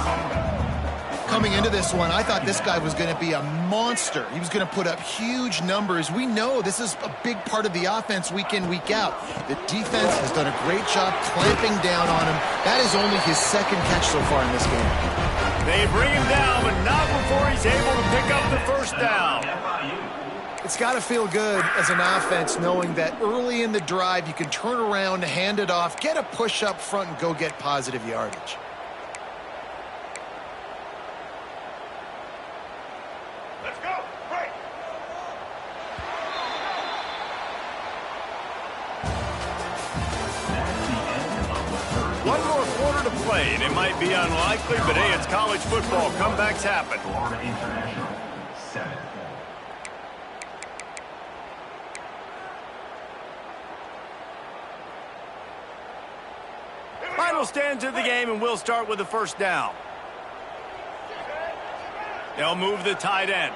Coming into this one, I thought this guy was going to be a monster. He was going to put up huge numbers. We know this is a big part of the offense week in, week out. The defense has done a great job clamping down on him. That is only his second catch so far in this game. They bring him down, but not before he's able to pick up the first down. It's got to feel good as an offense knowing that early in the drive you can turn around, hand it off, get a push up front, and go get positive yardage. Let's go. Break. One more quarter to play, and it might be unlikely, but hey, it's college football. Comebacks happen. Florida International, 7. Final stands of the game, and we'll start with the first down. They'll move the tight end.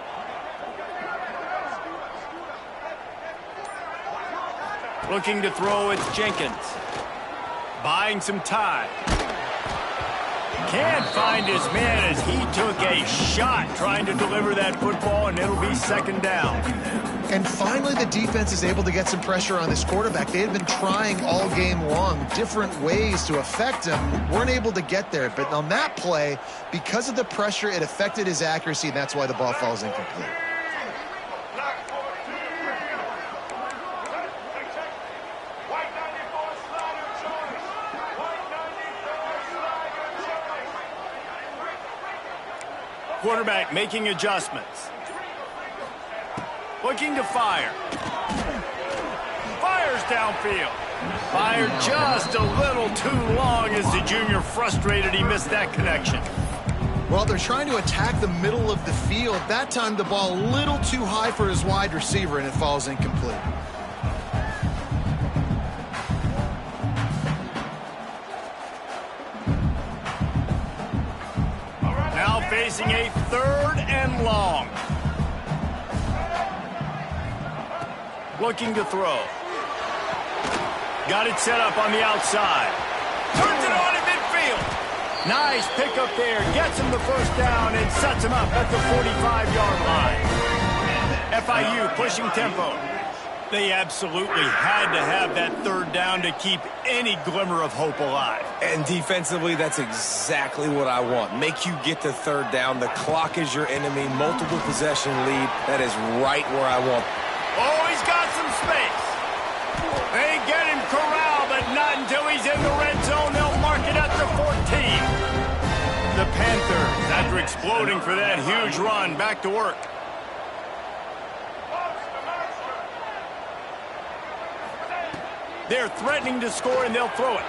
Looking to throw, it's Jenkins. Buying some time. Can't find his man as he took a shot trying to deliver that football, and it'll be second down. And finally, the defense is able to get some pressure on this quarterback. They had been trying all game long different ways to affect him. Weren't able to get there. But on that play, because of the pressure, it affected his accuracy, and that's why the ball falls incomplete. White 94 slider choice. White 94 slider choice. Quarterback making adjustments. Looking to fire. Fires downfield. Fired just a little too long as the junior frustrated he missed that connection. Well, they're trying to attack the middle of the field. That time, the ball a little too high for his wide receiver, and it falls incomplete. Now facing a 3rd and long. Looking to throw. Got it set up on the outside. Turns it on in midfield. Nice pickup there. Gets him the first down and sets him up at the 45-yard line. FIU pushing tempo. They absolutely had to have that 3rd down to keep any glimmer of hope alive. And defensively, that's exactly what I want. Make you get to 3rd down. The clock is your enemy. Multiple possession lead. That is right where I want. Oh, he's got some space. They get him corralled, but not until he's in the red zone. They'll mark it at the 14. The Panthers, after exploding for that huge run, back to work. They're threatening to score, and they'll throw it.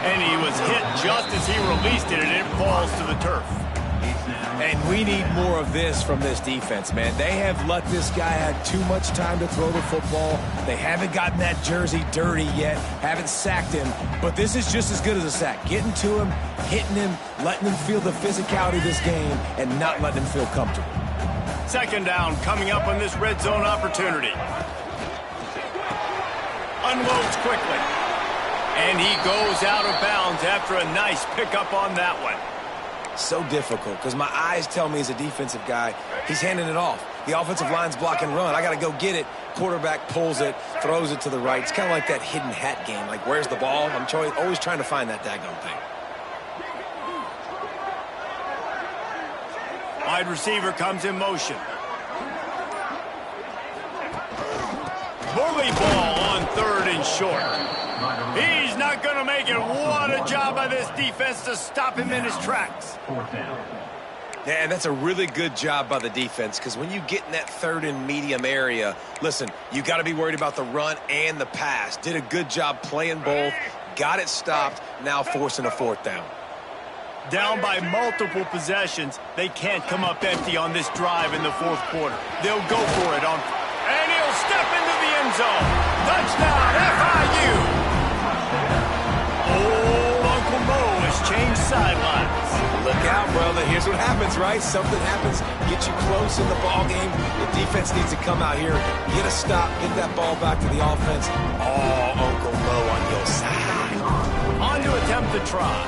And he was hit just as he released it, and it falls to the turf. And we need more of this from this defense, man. They have let this guy have too much time to throw the football. They haven't gotten that jersey dirty yet, haven't sacked him. But this is just as good as a sack. Getting to him, hitting him, letting him feel the physicality of this game, and not letting him feel comfortable. 2nd down coming up on this red zone opportunity. Unloads quickly. And he goes out of bounds after a nice pickup on that one. So difficult because my eyes tell me as a defensive guy, he's handing it off. The offensive line's block and run. I got to go get it. Quarterback pulls it, throws it to the right. It's kind of like that hidden hat game. Like, where's the ball? I'm always trying to find that daggone thing. Wide receiver comes in motion. Bully ball on 3rd and short. He's not going to make it. What a job by this defense to stop him in his tracks. 4th down. Yeah, and that's a really good job by the defense because when you get in that 3rd and medium area, listen, you got to be worried about the run and the pass. Did a good job playing both, got it stopped, now forcing a 4th down. Down by multiple possessions, they can't come up empty on this drive in the 4th quarter. They'll go for it on, and he'll step into the end zone. Touchdown, FIU! Old Uncle Mo has changed sidelines. Look out, brother. Here's what happens, right? Something happens, get you close in the ball game. The defense needs to come out here, get a stop, get that ball back to the offense. Oh, Uncle Mo on your side. On to attempt the try.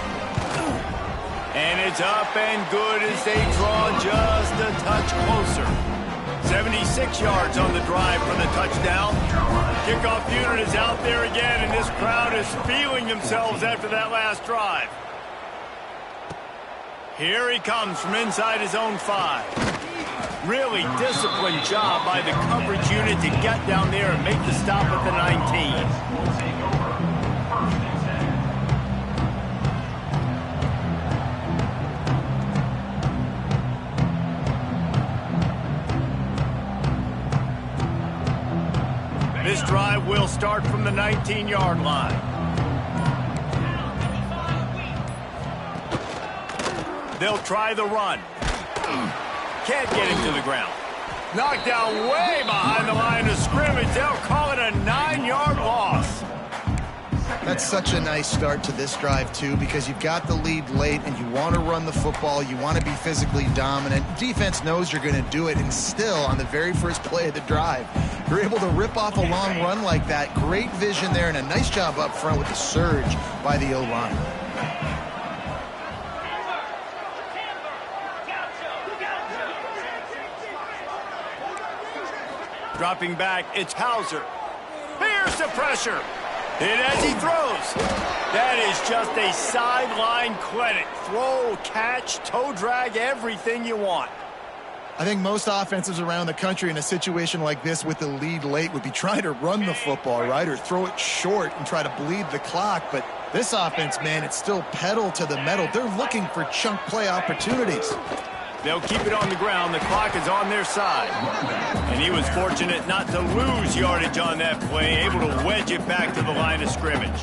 And it's up and good as they draw just a touch closer. 76 yards on the drive for the touchdown. Kickoff unit is out there again, and this crowd is feeling themselves after that last drive. Here he comes from inside his own 5. Really disciplined job by the coverage unit to get down there and make the stop at the 19. This drive will start from the 19-yard line. They'll try the run. Can't get him to the ground. Knocked down way behind the line of scrimmage. They'll call it a 9-yard loss. That's such a nice start to this drive, too, because you've got the lead late and you want to run the football. You want to be physically dominant. Defense knows you're going to do it, and still, on the very first play of the drive, you're able to rip off a long run like that. Great vision there, and a nice job up front with the surge by the O-line. Dropping back, it's Hauser. Here's the pressure. And as he throws, that is just a sideline clinic. Throw, catch, toe drag, everything you want. I think most offenses around the country in a situation like this with the lead late would be trying to run the football, right, or throw it short and try to bleed the clock. But this offense, man, it's still pedal to the metal. They're looking for chunk play opportunities. They'll keep it on the ground. The clock is on their side. And he was fortunate not to lose yardage on that play, able to wedge it back to the line of scrimmage.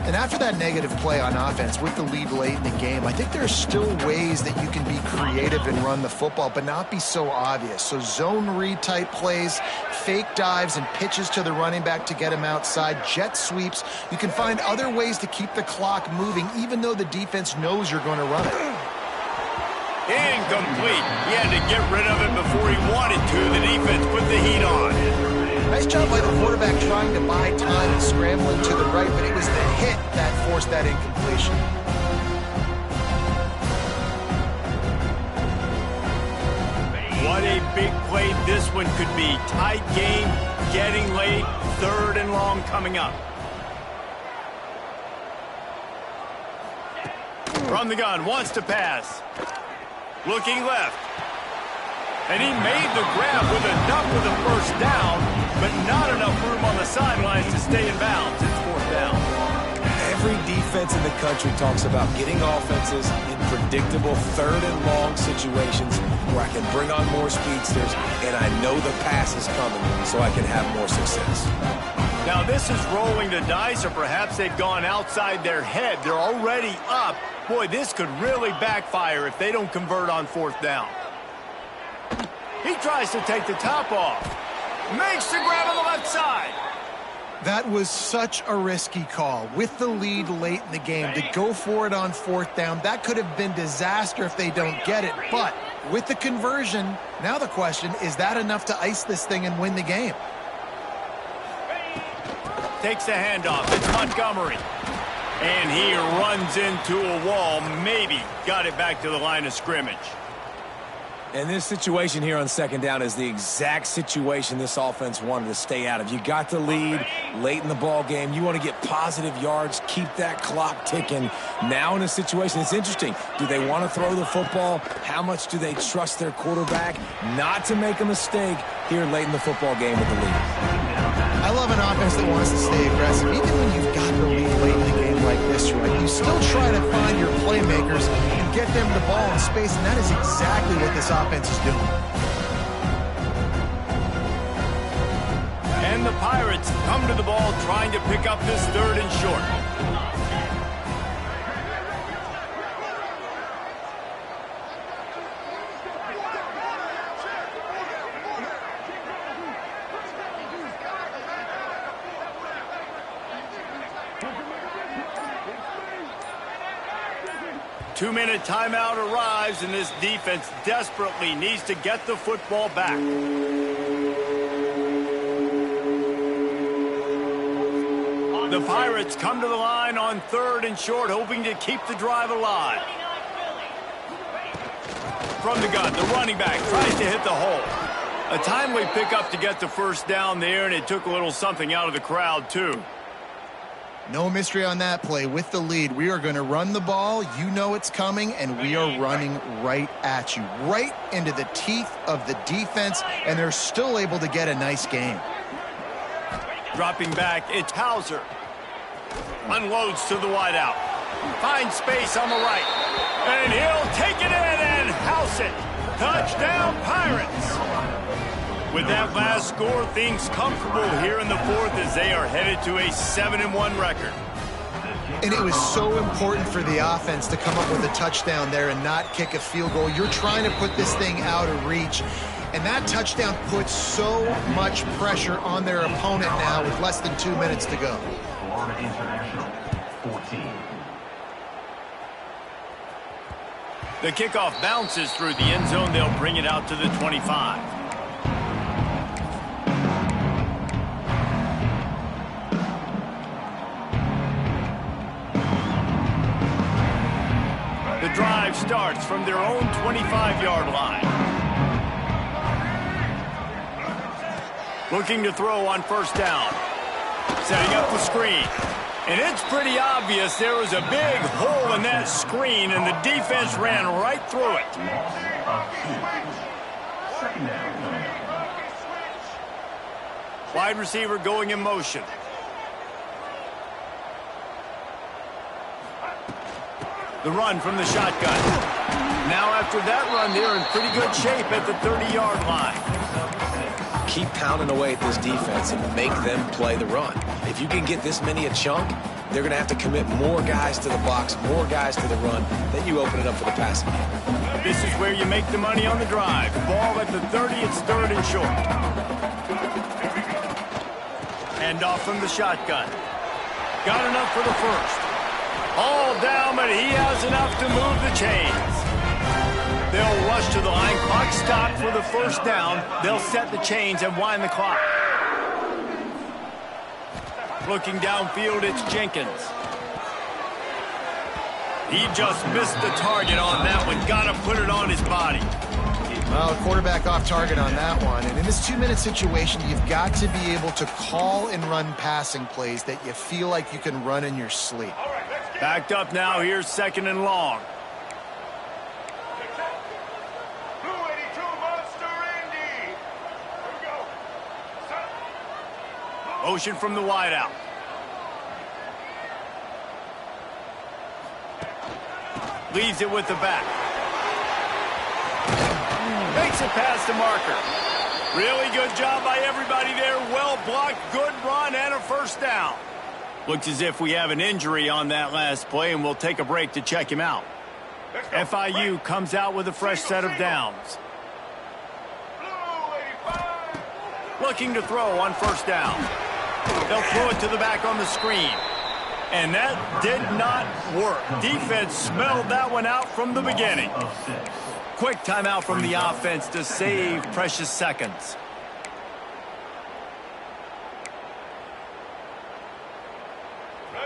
And after that negative play on offense with the lead late in the game, I think there's still ways that you can be creative and run the football, but not be so obvious. So zone read type plays, fake dives and pitches to the running back to get him outside, jet sweeps. You can find other ways to keep the clock moving, even though the defense knows you're going to run it. Incomplete. He had to get rid of it before he wanted to. The defense put the heat on. Nice job by the quarterback trying to buy time and scrambling to the right, but it was the hit that forced that incompletion. What a big play this one could be. Tight game, getting late, 3rd and long coming up. From the gun, wants to pass. Looking left. And he made the grab with enough for the first down, but not enough room on the sidelines to stay in bounds. It's 4th down. Every defense in the country talks about getting offenses in predictable 3rd and long situations where I can bring on more speedsters and I know the pass is coming so I can have more success. Now this is rolling the dice, or perhaps they've gone outside their head. They're already up. Boy, this could really backfire if they don't convert on 4th down. He tries to take the top off. Makes the grab on the left side. That was such a risky call. With the lead late in the game, to go for it on 4th down, that could have been disaster if they don't get it. But with the conversion, now the question, is that enough to ice this thing and win the game? Takes the handoff. It's Montgomery. And he runs into a wall. Maybe got it back to the line of scrimmage. And this situation here on 2nd down is the exact situation this offense wanted to stay out of. You got the lead late in the ball game. You want to get positive yards, keep that clock ticking. Now in a situation, it's interesting. Do they want to throw the football? How much do they trust their quarterback not to make a mistake here late in the football game with the lead? I love an offense that wants to stay aggressive. Even when you've got the lead late in the game like this, right, you still try to find your playmakers and get them the ball in space, and that is exactly what this offense is doing. And the Pirates come to the ball trying to pick up this 3rd and short. Two-minute timeout arrives, and this defense desperately needs to get the football back. The Pirates come to the line on 3rd and short, hoping to keep the drive alive. From the gun, the running back tries to hit the hole. A timely pickup to get the first down there, and it took a little something out of the crowd, too. No mystery on that play. With the lead, we are going to run the ball. You know it's coming, and we are running right at you, right into the teeth of the defense, and they're still able to get a nice game. Dropping back, it's Hauser. Unloads to the wideout. Finds space on the right. And he'll take it in and house it. Touchdown, Pirates. With that last score, things comfortable here in the 4th as they are headed to a 7-1 record. And it was so important for the offense to come up with a touchdown there and not kick a field goal. You're trying to put this thing out of reach. And that touchdown puts so much pressure on their opponent now with less than 2 minutes to go. Florida International, 14. The kickoff bounces through the end zone. They'll bring it out to the 25. The drive starts from their own 25-yard line. Looking to throw on 1st down. Setting up the screen. And it's pretty obvious there was a big hole in that screen, and the defense ran right through it. Wide receiver going in motion. The run from the shotgun. Now after that run, they're in pretty good shape at the 30-yard line. Keep pounding away at this defense and make them play the run. If you can get this many a chunk, they're going to have to commit more guys to the box, more guys to the run. Then you open it up for the passing game. This is where you make the money on the drive. Ball at the 30, it's third and short. Hand off from the shotgun. Got enough for the first. All down, but he has enough to move the chains. They'll rush to the line. Clock stopped for the first down. They'll set the chains and wind the clock. Looking downfield, it's Jenkins. He just missed the target on that one. Got to put it on his body. Well, quarterback off target on that one. And in this 2-minute situation, you've got to be able to call and run passing plays that you feel like you can run in your sleep. Backed up now. Here's second and long. Blue 82 Monster Indy. Here we go. Set. Motion from the wideout. Leaves it with the back. Makes it past the marker. Really good job by everybody there. Well blocked, good run, and a first down. Looks as if we have an injury on that last play, and we'll take a break to check him out. FIU comes out with a fresh set of downs. Looking to throw on first down. They'll throw it to the back on the screen. And that did not work. Defense smelled that one out from the beginning. Quick timeout from the offense to save precious seconds.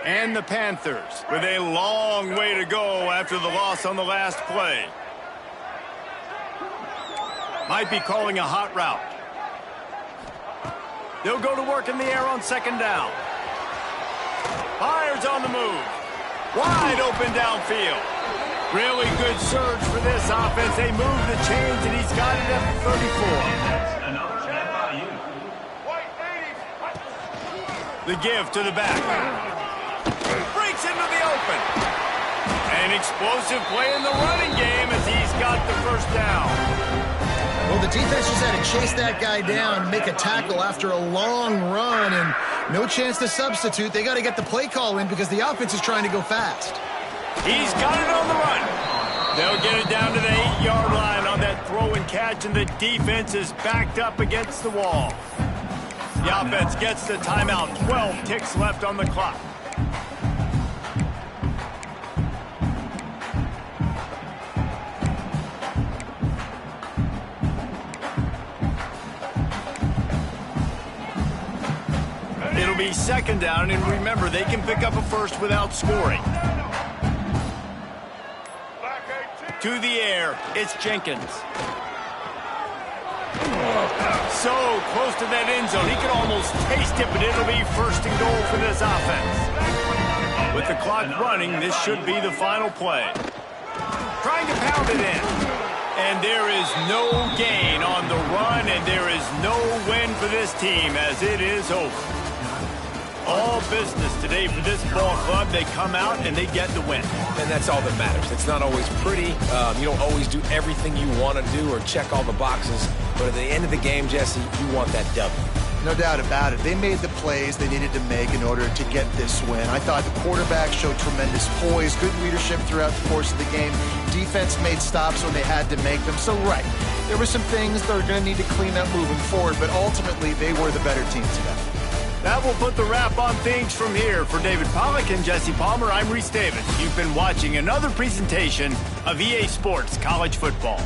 And the Panthers with a long way to go after the loss on the last play. Might be calling a hot route. They'll go to work in the air on second down. Fires on the move. Wide open downfield. Really good surge for this offense. They move the chains, and he's got it at the 34. Another FIU. The give to the back. Breaks into the open. An explosive play in the running game as he's got the first down. Well, the defense just had to chase that guy down, make a tackle after a long run, and no chance to substitute. They got to get the play call in because the offense is trying to go fast. He's got it on the run. They'll get it down to the 8-yard line on that throw and catch, and the defense is backed up against the wall. The offense gets the timeout. 12 ticks left on the clock. It'll be second down, and remember, they can pick up a first without scoring. To the air, it's Jenkins. So close to that end zone, he could almost taste it, but it'll be first and goal for this offense. With the clock running, this should be the final play. Trying to pound it in. And there is no gain on the run, and there is no win for this team as it is over. All business today for this ball club. They come out and they get the win. And that's all that matters. It's not always pretty. You don't always do everything you want to do or check all the boxes. But at the end of the game, Jesse, you want that W. No doubt about it. They made the plays they needed to make in order to get this win. I thought the quarterback showed tremendous poise, good leadership throughout the course of the game. Defense made stops when they had to make them. So, right, there were some things they're going to need to clean up moving forward, but ultimately they were the better team today. That will put the wrap on things from here. For David Pollack and Jesse Palmer, I'm Reese Davis. You've been watching another presentation of EA Sports College Football.